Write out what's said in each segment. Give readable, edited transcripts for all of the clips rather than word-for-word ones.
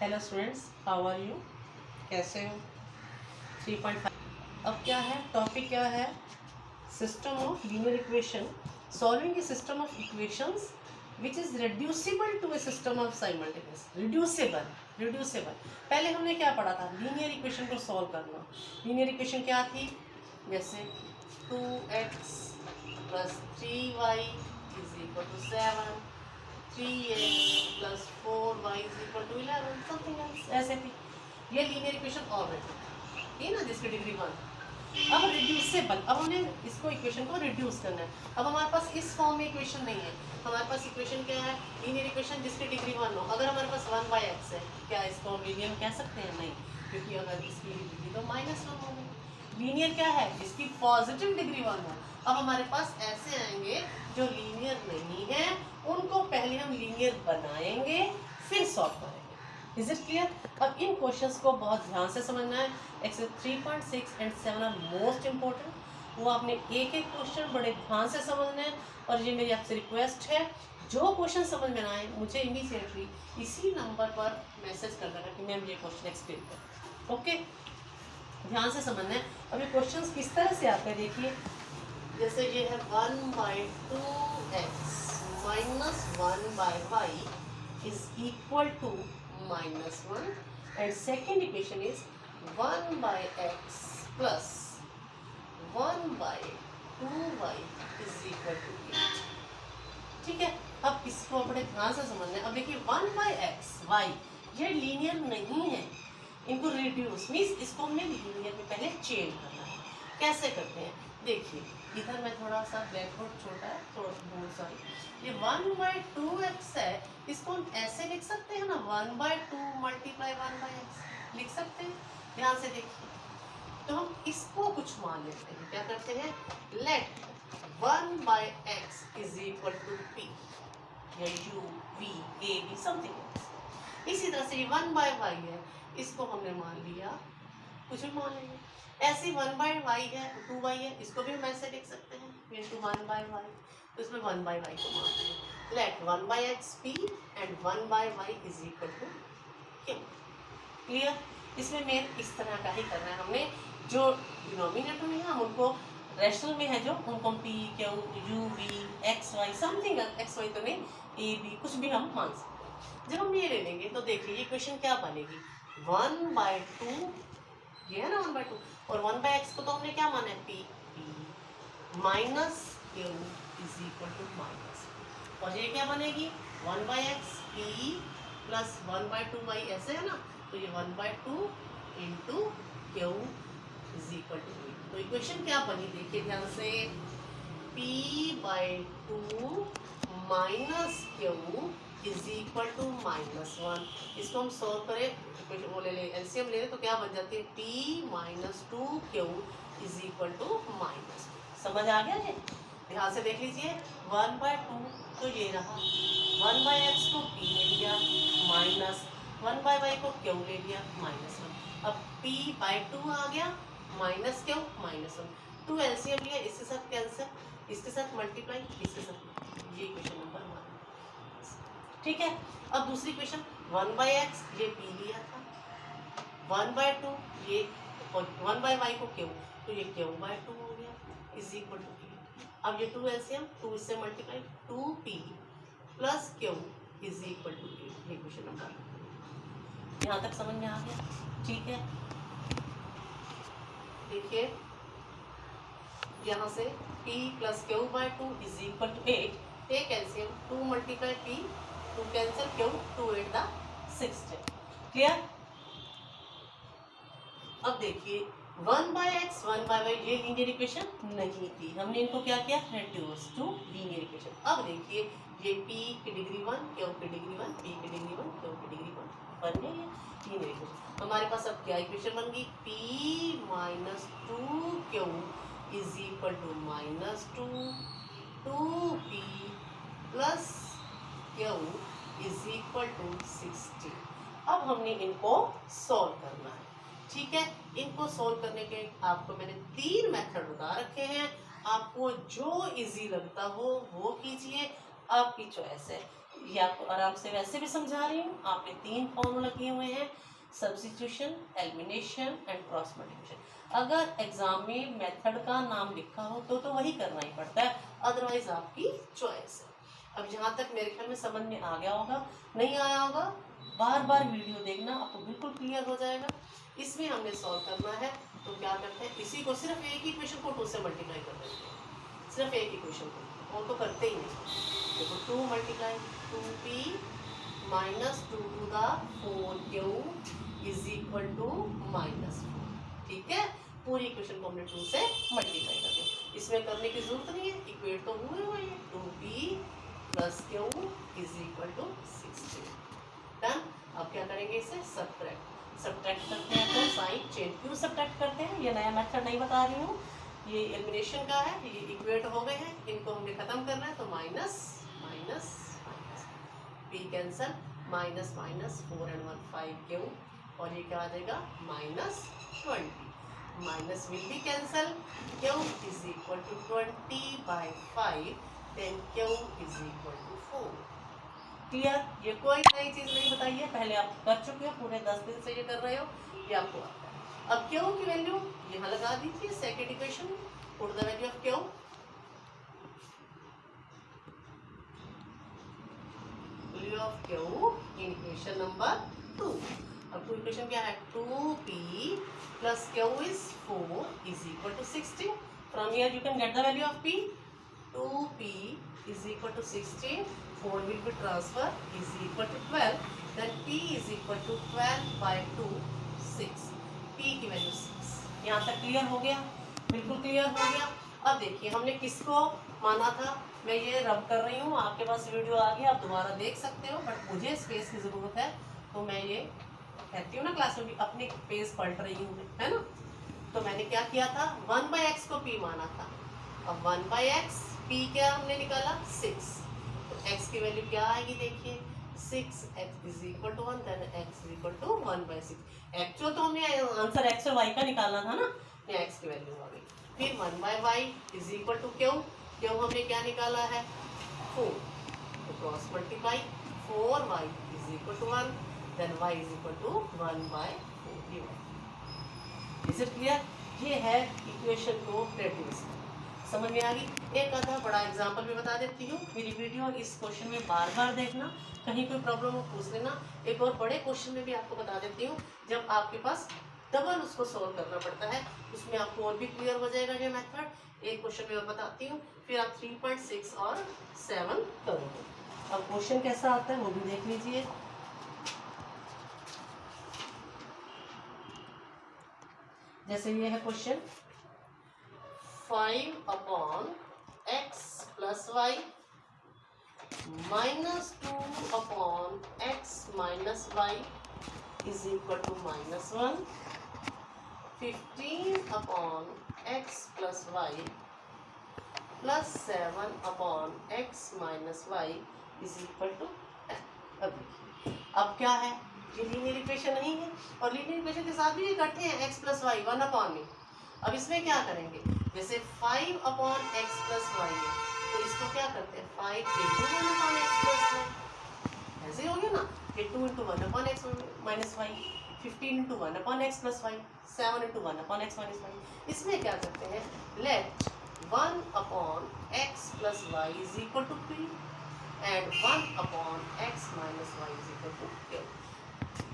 Hello students, how are you? कैसे हो? 3.5 अब क्या है, टॉपिक क्या है? System of linear equation, solving a system of equations which is reducible to a system of simultaneous. Reducible पहले हमने क्या पढ़ा था? लीनियर इक्वेशन को सॉल्व करना। लीनियर इक्वेशन क्या थी? जैसे 2x + 3y = 7, 3x + 4y = 11, something else ऐसे थी। ये लीनियर इक्वेशन ऑलरेडी ये ना, जिसकी डिग्री 1। अब रिड्यूसेबल, अब हमें इसको इक्वेशन को रिड्यूस करना है। अब हमारे पास इस फॉर्म में इक्वेशन नहीं है। हमारे पास इक्वेशन क्या है? लीनियर इक्वेशन जिसकी डिग्री 1 हो। अगर हमारे पास 1/x है, क्या इसको हम लीनियर कह सकते हैं? नहीं, क्योंकि अगर इसकी डिग्री तो -1 होगी। लीनियर क्या है? जिसकी पॉजिटिव डिग्री 1 हो। अब हमारे पास ऐसे आएंगे जो लीनियर नहीं है, उनको पहले हम लीनियर बनाएंगे, फिर सॉल्व करेंगे। Is it clear? अब इन क्वेश्चंस को बहुत ध्यान से समझना है। Exercise 3.6 and 7 are most important. वो आपने एक एक क्वेश्चन बड़े ध्यान से समझना है। और ये मेरी आपसे रिक्वेस्ट है, जो क्वेश्चन समझ में ना आए मुझे इमीडिएटली इसी नंबर पर मैसेज कर देना कि मैम ये क्वेश्चन एक्सप्लेन कर। ओके, ध्यान से समझना है। अब ये क्वेश्चन किस तरह से आते हैं, देखिए। जैसे ये है 1/2x - 1/y = -1, and second equation is 1/x plus 1/2y = 8। ठीक है, अब इसको बड़े ध्यान से समझना है। अब देखिए 1/x y ये लीनियर नहीं है, इनको रिड्यूस मीन्स इसको हमने लीनियर में पहले चेंज करना है। कैसे करते हैं? देखिए, इधर मैं थोड़ा सा ब्लैकबोर्ड छोटा है, थोड़ा सॉरी, ये 1/2x है, इसको हम ऐसे लिख सकते हैं ना, 1/2 × 1/x लिख सकते हैं। ध्यान से देखिए, तो हम इसको कुछ मान लेते हैं। क्या करते हैं? लेट 1/x = p या u v a b something. इसी तरह से 1/y है, इसको हमने मान लिया, कुछ भी मान लेंगे। ऐसे 1/y है, 2y है, इसको भी हम ऐसे लिख सकते हैं into 1/y। तो इसमें 1/y को मान लेंगे। Let 1/x p and 1/y = q। Clear? इसमें मेन इस तरह का ही करना है हमने। जो डिनोमिनेटर में है हम उनको, रैशनल में है जो, उनको हम p q u v x y something, x y तो नहीं, a b कुछ भी हम मान सकते हैं। जब हम ये ले लेंगे तो देखिए ये क्वेश्चन क्या बनेगी? 1/2, ये है ना 1/2, और 1/x को तो हमने क्या माना है? p माइनस q = और ये क्या बनेगी? 1/x p प्लस 1/2y ऐसे है ना, तो ये 1/2 × q = 8। तो इक्वेशन क्या बनी? देखिए ध्यान से, p/2 माइनस q = -1। इसको हम सॉल्व करें, वो ले ले एलसीएम ले ले, तो क्या बन जाती है? p - 2q = -2। समझ आ गया ये? ध्यान से देख लीजिए, 1/2 तो ये रहा, 1/x को p ले लिया, माइनस 1/y को q ले लिया, -1। अब p/2 आ गया, माइनस q -1। 2 एलसीएम लिया, इसके साथ कैंसिल, इसके साथ मल्टीप्लाई, इसके साथ। ये इक्वेशन नंबर 1। ठीक है, अब दूसरी क्वेश्चन 1/x ये p लिया था, 1/2 ये, और 1/y को q, तो ये q/2 हो गया = 8। अब ये 2 एलसीएम, 2 इससे मल्टीप्लाई, 2p प्लस q = 8। ये क्वेश्चन नंबर, यहाँ तक समझ में आ गया? ठीक है, देखिए यहाँ से p + q/2 = 8। Take LCM, 2 × p, 2 cancel, q, 2 8 the 16। Clear? अब देखिए 1/x 1/y ये लीनियर इक्वेशन नहीं थी, हमने इनको क्या किया? Reduce to linear equation. अब देखिए ये p की डिग्री 1, q की डिग्री 1, p की डिग्री 1, q की डिग्री 1 बन गई है लीनियर इक्वेशन। हमारे पास अब क्या इक्वेशन बन गई? p - 2q = -2, 2p plus q = 60। अब हमने इनको सॉल्व करना है। ठीक है, इनको सॉल्व करने के आपको मैंने 3 मेथड बता रखे हैं। आपको जो इजी लगता हो वो कीजिए, आपकी चॉइस है। ये आपको आराम से वैसे भी समझा रही हूँ। आपने 3 फॉर्मूला किए हुए हैं, substitution, elimination and cross multiplication. अगर एग्जाम में मेथड का नाम लिखा हो तो वही करना ही पड़ता है, अदरवाइज आपकी चॉइस है। अब यहाँ तक मेरे ख्याल में समझ में आ गया होगा, नहीं आया होगा बार बार वीडियो देखना, आपको बिल्कुल क्लियर हो जाएगा। इसमें हमने सॉल्व करना है तो क्या करते हैं, इसी को सिर्फ एक ही इक्वेशन को 2 से मल्टीप्लाई कर देते हैं, सिर्फ एक इक्वेशन को, वो तो करते ही नहीं। देखो 2 multiply 2p minus 2 to the 4q is equal to -4। ठीक है, पूरी इक्वेशन को हमने 2 से मल्टीप्लाई कर दिया। इसमें करने की जरूरत नहीं है, इक्वेट तो हुए हैं। 2p plus q is equal to 16। Done. अब क्या करेंगे, इसे सब्ट्रैक्ट करते हैं तो साइन चेंज। क्यों सब्ट्रैक्ट करते हैं, ये नया मेथड नहीं बता रही हूँ, ये एलिमिनेशन का है। ये इक्वेट हो गए हैं, इनको हमने खत्म करना है तो minus minus minus, p cancel, minus minus 4 and 1 5q, और ये क्या आ जाएगा -20। Minus will be cancel, q is equal to 20/5, then q is equal to 4। Clear, ये कोई नई चीज नहीं बताई है, पहले आप कर चुके हो, पूरे 10 दिन से ये कर रहे हो, ये आपको आता है। अब q की वैल्यू यहाँ लगा दीजिए सेकेंड इक्वेशन में, put the value of q, value of q in equation number 2। अब इक्वेशन क्या है, 2p plus q is 4 is equal to 16। From here you can get the value of p, 2p is equal to 16, 4 will be transfer is equal to 12, then p is equal to 12/2, 6, p की value 6। यहाँ तक clear हो गया, बिल्कुल clear हो गया। अब देखिए हमने किसको माना था, मैं ये रब कर रही हूँ, आपके पास वीडियो आ गया, आप दोबारा देख सकते हो, बट मुझे स्पेस की ज़रूरत है तो मैं ये कहती हूँ ना क्लास में भी अपने पेज पढ़ रही हूँ, है ना। तो मैंने क्या किया था, 1/x को p माना था। अब 1/x p क्या हमने निकाला 6, तो x की वैल्यू क्या आएगी, देखिए 6x is equal to 1, then x is equal to 1/6। Actual तो हमने आंसर x और y का निकालना था ना, ये x की वैल्यू आ गई। फिर 1/y is equal to q, हमने क्या निकाला है 4, तो cross multiply 4y is equal to 1, then y is equal to 1/4। Is it clear, ये है इक्वेशन को रेड्यूस, समझ में आ गई। एक आधा बड़ा एग्जांपल भी बता देती हूँ, मेरी वीडियो इस क्वेश्चन में बार बार देखना, कहीं कोई प्रॉब्लम हो पूछ लेना। एक और बड़े क्वेश्चन में भी आपको बता देती हूँ, जब आपके पास डबल उसको सॉल्व करना पड़ता है, उसमें आपको और भी क्लियर हो जाएगा ये मेथड। एक क्वेश्चन में और बताती हूँ, फिर आप 3.6 और 7 करोगे। अब क्वेश्चन कैसा आता है वो भी देख लीजिए। जैसे ये है question, 5/x plus y minus 2/x minus y is equal to -1. 15/x plus y plus 7/x minus y is equal to 10। अब क्या है, ये लीनियर इक्वेशन नहीं है, और लीनियर इक्वेशन के साथ भी इकट्ठे हैं x प्लस वाई 1/में। अब इसमें क्या करेंगे, जैसे 5/x plus y है, तो इसको क्या करते हैं 5 into 1/x plus y, ऐसे हो गया ना, ये 2 into 1/x minus y, 15 into 1/x plus y, 7 into 1/x minus y। इसमें क्या करते हैं, let 1/x plus y is equal to p and 1/x minus y is equal to q।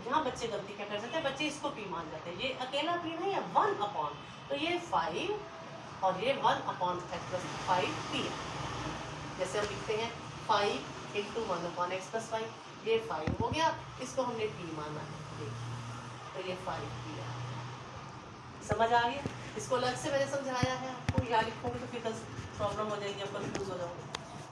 यहाँ बच्चे गलती क्या कर सकते हैं, बच्चे इसको p मान जाते हैं, ये अकेला p नहीं है, 1/, तो ये 5 और ये 1/x plus 5p। जैसे हम लिखते हैं 5 into 1/x plus 5, ये 5 हो गया, इसको हमने p माना है, तो ये 5p है। समझ आ गया, इसको अलग से मैंने समझाया है आपको, यहाँ लिखोगे तो फिर प्रॉब्लम हो जाएगी, आप कंफ्यूज हो जाओगे।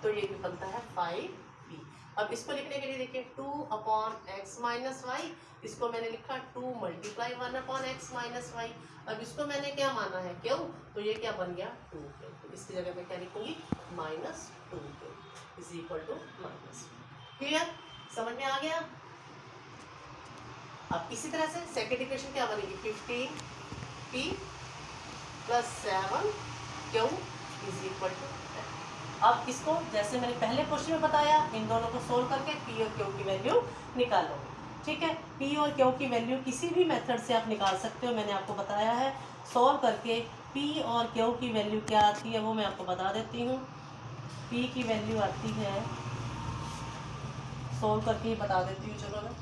तो ये बनता है 5p। अब इसको लिखने के लिए देखिए 2/x minus y, इसको मैंने लिखा 2 multiply 1/x minus y। अब इसको मैंने क्या माना है क्यों, तो ये क्या बन गया 2q, तो इसकी जगह मैं क्या लिखूंगी -2q is equal to -। Clear, समझ में आ गया। अब इसी तरह से सेकेंड इक्वेशन क्या बनेगी, 15p plus 7q is equal to 10। अब इसको जैसे मैंने पहले क्वेश्चन में बताया, इन दोनों को सोल्व करके पी और क्यू की वैल्यू निकालो। ठीक है, पी और क्यू की वैल्यू किसी भी मेथड से आप निकाल सकते हो, मैंने आपको बताया है। सोल्व करके पी और क्यू की वैल्यू क्या आती है वो मैं आपको बता देती हूँ। पी की वैल्यू आती है, सोल्व करके ही बता देती हूँ, चलो मैं।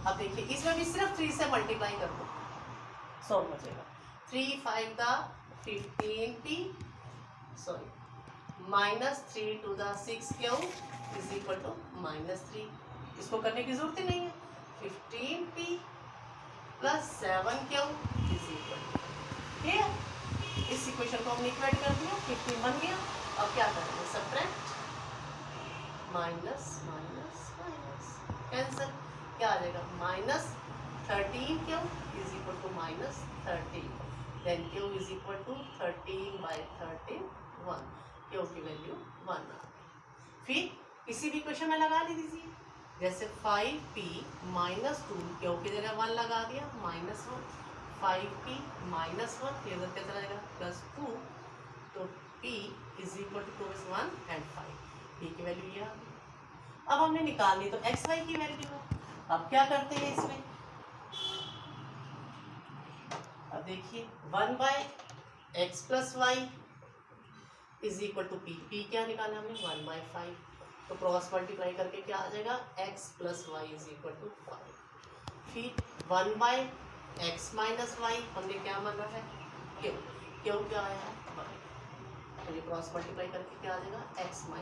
अब देखिए इसमें भी सिर्फ 3 से मल्टीप्लाई कर दो, सोल्व बचेगा। 3 5 the 15p, sorry -3 to the 6q is equal to -3। इसको करने की जरूरत ही नहीं है। 15p plus 7q is equal to, ठीक है। इस इक्वेशन को हमने इक्वेट कर दिया, 15 बन गया। अब क्या करेंगे, subtract, minus minus minus, cancel, क्या आ जाएगा, -13q is equal to -13, then q is equal to 13/13 1, q की वैल्यू 1 आ गई। फिर किसी भी क्वेश्चन में लगा दीजिए, जैसे 5p -2, q की जगह 1 लगा दिया, -1, 5p -1 फिर इधर क्या चला जाएगा, +2, तो p is equal to 2 is 1 and 5, p की वैल्यू ये आ गई। अब हमने निकालनी तो xy की वैल्यू है। अब क्या करते हैं इसमें, अब देखिए 1/x + y is equal to p, p क्या निकाला हमने, 1/5, तो क्रॉस मल्टीप्लाई करके क्या आ जाएगा, x + y is equal to 5। फिर 1/x - y हमने क्या माना है, क्यों, क्यों क्या आया है 1, तो ये क्रॉस मल्टीप्लाई करके क्या आ जाएगा, x - y।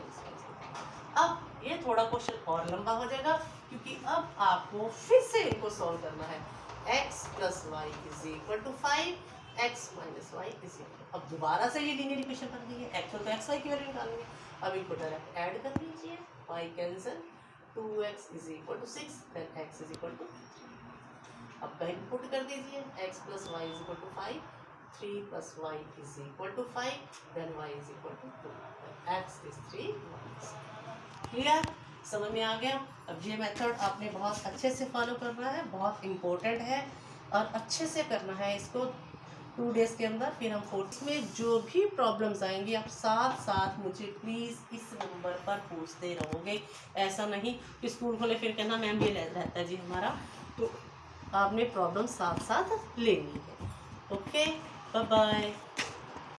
अब ये थोड़ा क्वेश्चन और लंबा हो जाएगा, क्योंकि अब आपको फिर से इनको सॉल्व करना है। x + y is equal to 5, x - y is equal, अब दोबारा से ये लीनियर इक्वेशन बन गई है। एक्चुअल तो xy की वैल्यू निकालेंगे, अब इनको डायरेक्ट ऐड कर लीजिए, y cancel, 2x is equal to 6, then x is equal to 3। अब कहीं पुट कर दीजिए, x + y is equal to 5, 3 + y is equal to 5, then y is equal to 2, x is 3, y is 2। Clear, समझ में आ गया। अब ये method आपने बहुत अच्छे से फॉलो करना है, बहुत इम्पोर्टेंट है और अच्छे से करना है इसको 2 डेज के अंदर। फिर हम 4 में जो भी प्रॉब्लम्स आएंगी आप साथ साथ मुझे प्लीज़ इस नंबर पर पूछते रहोगे। ऐसा नहीं कि स्कूल खोले फिर कहना मैम ये रहता है जी हमारा, तो आपने प्रॉब्लम साथ साथ लेनी है। Okay, bye bye.